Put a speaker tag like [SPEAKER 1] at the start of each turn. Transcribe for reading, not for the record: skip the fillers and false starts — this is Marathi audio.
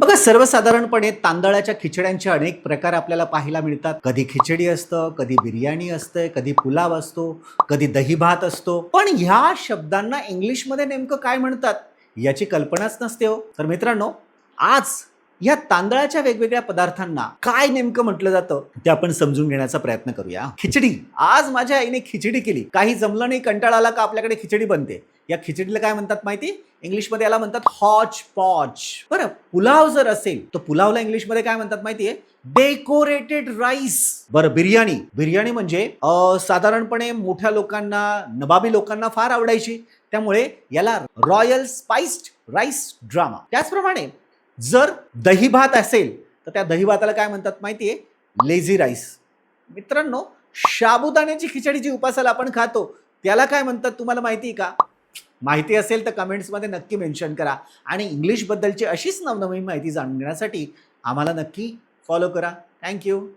[SPEAKER 1] बघा, सर्वसाधारणपणे तांदळाच्या खिचड्यांचे अनेक प्रकार आपल्याला पाहायला मिळतात. कधी खिचडी असतं, कधी बिर्याणी असते, कधी पुलाव असतो, कधी दही भात असतो. पण ह्या शब्दांना इंग्लिशमध्ये नेमकं काय म्हणतात याची कल्पनाच नसते हो. तर मित्रांनो, आज या तांदळाच्या वेगवेगळ्या पदार्थांना काय नेमकं म्हटलं जातं ते आपण समजून घेण्याचा प्रयत्न करूया. खिचडी. आज माझ्या आईने खिचडी केली. काही जमलं नाही, कंटाळा आला का आपल्याकडे खिचडी बनते. या खिचडीला काय म्हणतात माहिती? इंग्लिशमध्ये याला म्हणतात हॉच पॉच. बरं, पुलाव जर असेल तर पुलावला इंग्लिशमध्ये काय म्हणतात माहितीये? Decorated rice. बरं, बिर्याणी. बिर्याणी म्हणजे साधारणपणे मोठ्या लोकांना, नवाबी लोकांना फार आवडायची, त्यामुळे याला रॉयल स्पाइस्ड राईस ड्रामा. त्याचप्रमाणे जर दही भात असेल तर त्या दही भाताला काय म्हणतात माहितीये? Lazy rice. मित्रांनो, साबुदाण्याची खिचडी जी उपासाला आपण खातो त्याला काय म्हणतात तुम्हाला माहिती आहे का? माहिती असेल तर कमेंट्समध्ये नक्की मेन्शन करा. आणि इंग्लिशबद्दलची अशीच नवनवीन माहिती जाणून घेण्यासाठी आम्हाला नक्की फॉलो करा. थँक्यू.